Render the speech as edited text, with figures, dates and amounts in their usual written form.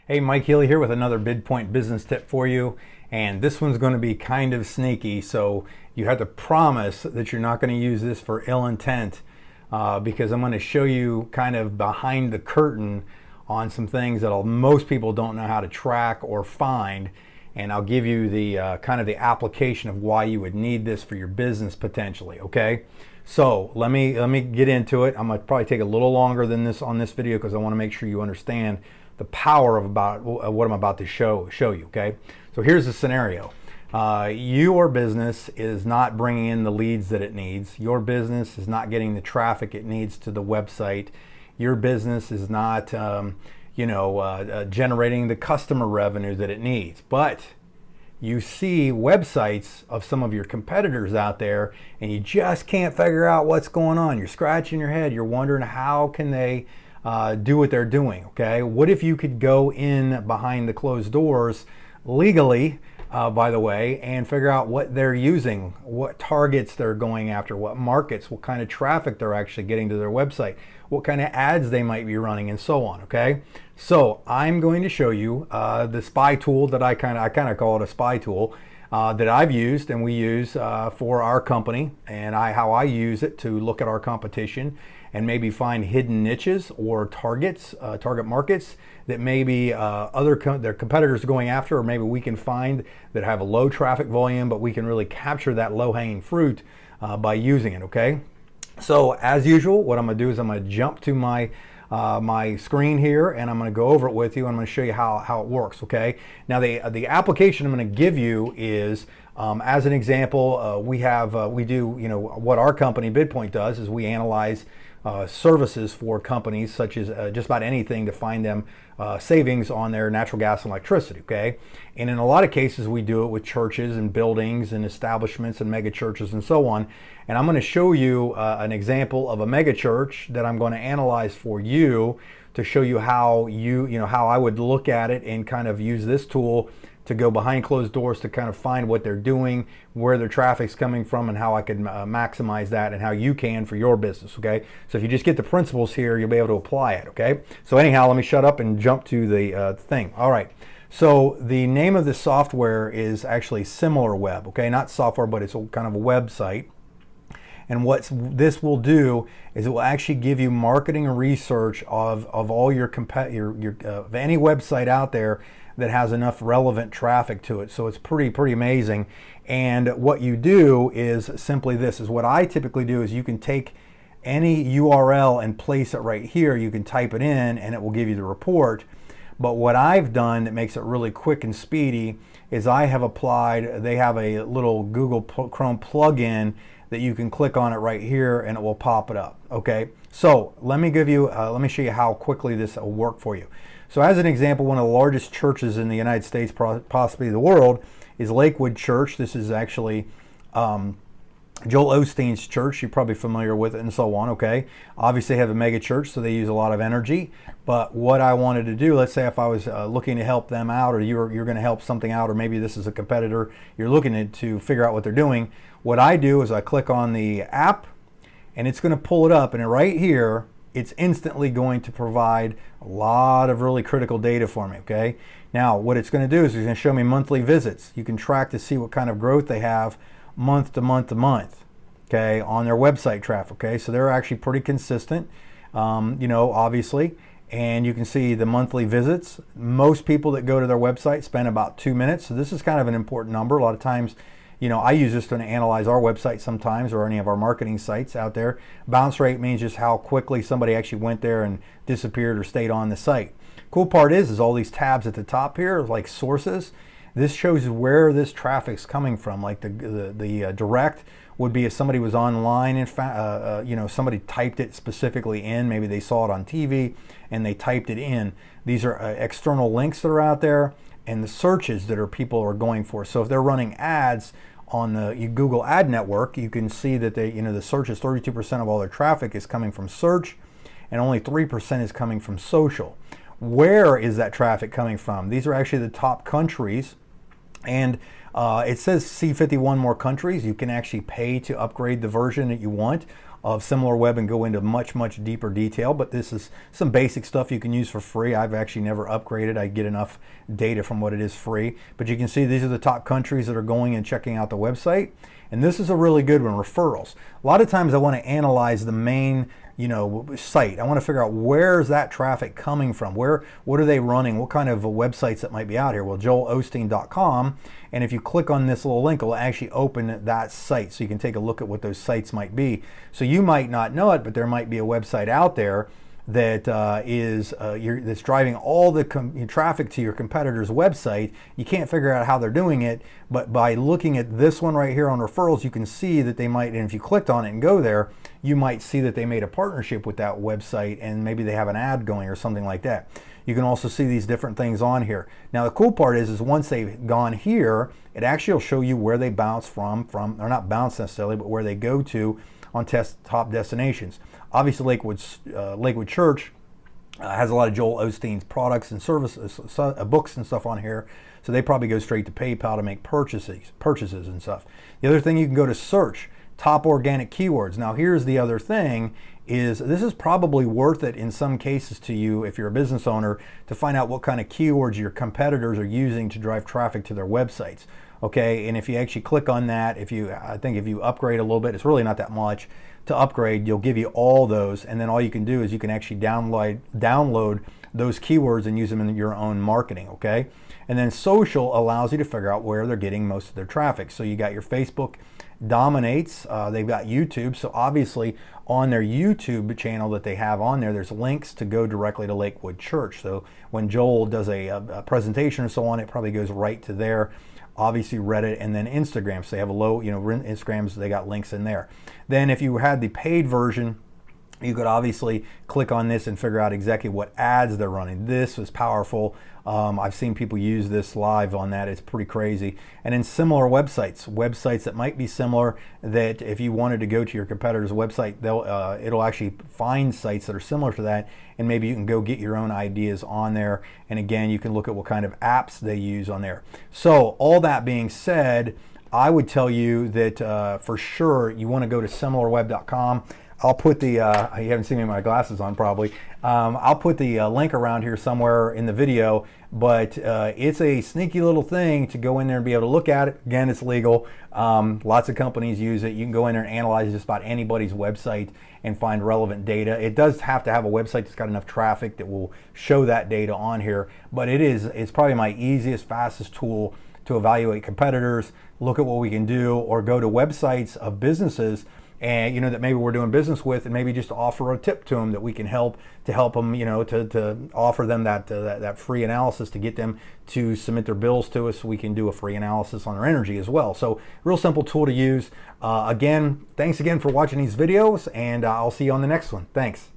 Hey, Mike Healy here with another BidPoint business tip for you. And this one's going to be kind of sneaky, so you have to promise that you're not going to use this for ill intent because I'm going to show you kind of behind the curtain on some things that most people don't know how to track or find. And I'll give you the kind of the application of why you would need this for your business potentially, okay? So let me get into it. I'm going to probably take a little longer than this on this video because I want to make sure you understand the power of what I'm about to show you, okay? So here's the scenario. Your business is not bringing in the leads that it needs. Your business is not getting the traffic it needs to the website. Your business is not generating the customer revenue that it needs. But you see websites of some of your competitors out there and you just can't figure out what's going on. You're scratching your head. You're wondering how can they do what they're doing, okay? What if you could go in behind the closed doors legally, by the way, and figure out what they're using, what targets they're going after, what markets, what kind of traffic they're actually getting to their website, what kind of ads they might be running, and so on, okay? So I'm going to show you the spy tool that I kind of call it a spy tool that I've used and we use for our company, and how I use it to look at our competition and maybe find hidden niches or target markets that maybe their competitors are going after, or maybe we can find that have a low traffic volume, but we can really capture that low-hanging fruit by using it, okay? So as usual, what I'm gonna do is I'm gonna jump to my my screen here and I'm gonna go over it with you. I'm gonna show you how it works, okay? Now the application I'm gonna give you is, as an example, we do, what our company BidPoint does is we analyze services for companies such as just about anything to find them savings on their natural gas and electricity, okay? And in a lot of cases we do it with churches and buildings and establishments and mega churches and so on. And I'm going to show you an example of a mega church that I'm going to analyze for you to show you how how I would look at it and kind of use this tool to go behind closed doors to kind of find what they're doing, where their traffic's coming from, and how I can maximize that and how you can for your business, okay? So if you just get the principles here, you'll be able to apply it, okay? So anyhow, let me shut up and jump to the thing. All right, so the name of the software is actually Simialr Web, okay? Not software, but it's kind of a website. And what this will do is it will actually give you marketing and research of all your any website out there that has enough relevant traffic to it. So it's pretty amazing. And what you do is simply this is what I typically do is you can take any URL and place it right here. You can type it in and it will give you the report. But what I've done that makes it really quick and speedy is I have applied, they have a little Google Chrome plugin that you can click on it right here and it will pop it up, okay? So let me show you how quickly this will work for you. So as an example, one of the largest churches in the United States, possibly the world, is Lakewood Church. This is actually Joel Osteen's church. You're probably familiar with it and so on, okay? Obviously they have a mega church, so they use a lot of energy. But what I wanted to do, let's say if I was looking to help them out, or you're going to help something out, or maybe this is a competitor, you're looking to figure out what they're doing. What I do is I click on the app, and it's going to pull it up, and right here, it's instantly going to provide a lot of really critical data for me, okay? Now, what it's going to do is it's going to show me monthly visits. You can track to see what kind of growth they have month to month to month, okay, on their website traffic, okay? So they're actually pretty consistent, obviously. And you can see the monthly visits. Most people that go to their website spend about 2 minutes. So this is kind of an important number. A lot of times, I use this to analyze our website sometimes, or any of our marketing sites out there. Bounce rate means just how quickly somebody actually went there and disappeared or stayed on the site. Cool part is all these tabs at the top here, like sources. This shows where this traffic's coming from. Like the direct would be if somebody was online and somebody typed it specifically in. Maybe they saw it on TV and they typed it in. These are external links that are out there, and the searches that people are going for. So if they're running ads on the Google Ad Network, you can see that the search is 32% of all their traffic is coming from search, and only 3% is coming from social. Where is that traffic coming from? These are actually the top countries, and it says see 51 more countries. You can actually pay to upgrade the version that you want. of Simialr Web and go into much deeper detail, but this is some basic stuff you can use for free. I've actually never upgraded. I get enough data from what it is free, but you can see these are the top countries that are going and checking out the website. And this is a really good one, referrals. A lot of times I want to analyze the main site. I want to figure out where's that traffic coming from, what are they running, what kind of websites that might be out here. Well, joelosteen.com, and if you click on this little link, it'll actually open that site, so you can take a look at what those sites might be. So you might not know it, but there might be a website out there that that's driving all the traffic to your competitor's website. You can't figure out how they're doing it, but by looking at this one right here on referrals, you can see that they might, and if you clicked on it and go there, you might see that they made a partnership with that website, and maybe they have an ad going or something like that. You can also see these different things on here. Now the cool part is once they've gone here, it actually will show you where they bounce from, or not bounce necessarily, but where they go to on top destinations. Obviously, Lakewood Church has a lot of Joel Osteen's products and services, books and stuff on here, so they probably go straight to PayPal to make purchases and stuff. The other thing, you can go to search top organic keywords. Now here's the other thing, is this is probably worth it in some cases to you if you're a business owner to find out what kind of keywords your competitors are using to drive traffic to their websites. Okay, and if you actually click on that, I think if you upgrade a little bit, it's really not that much to upgrade, you'll give you all those, and then all you can do is you can actually download those keywords and use them in your own marketing, okay? And then social allows you to figure out where they're getting most of their traffic. So you got your Facebook dominates, they've got YouTube, so obviously on their YouTube channel that they have on there, there's links to go directly to Lakewood Church. So when Joel does a presentation or so on, it probably goes right to there. Obviously Reddit, and then Instagram. So they have a Instagrams, they got links in there. Then if you had the paid version, you could obviously click on this and figure out exactly what ads they're running. This is powerful. I've seen people use this live on that. It's pretty crazy. And then similar websites that might be similar, that if you wanted to go to your competitor's website, it'll actually find sites that are similar to that, and maybe you can go get your own ideas on there. And again, you can look at what kind of apps they use on there. So all that being said, I would tell you that for sure you want to go to similarweb.com. I'll put the, you haven't seen me with my glasses on probably, I'll put the link around here somewhere in the video, but it's a sneaky little thing to go in there and be able to look at it. Again, it's legal. Lots of companies use it. You can go in there and analyze just about anybody's website and find relevant data. It does have to have a website that's got enough traffic that will show that data on here, but it's probably my easiest, fastest tool to evaluate competitors, look at what we can do, or go to websites of businesses and that maybe we're doing business with, and maybe just offer a tip to them that we can help them, to offer them that free analysis to get them to submit their bills to us, so we can do a free analysis on their energy as well. So real simple tool to use. Again, thanks again for watching these videos, and I'll see you on the next one. Thanks.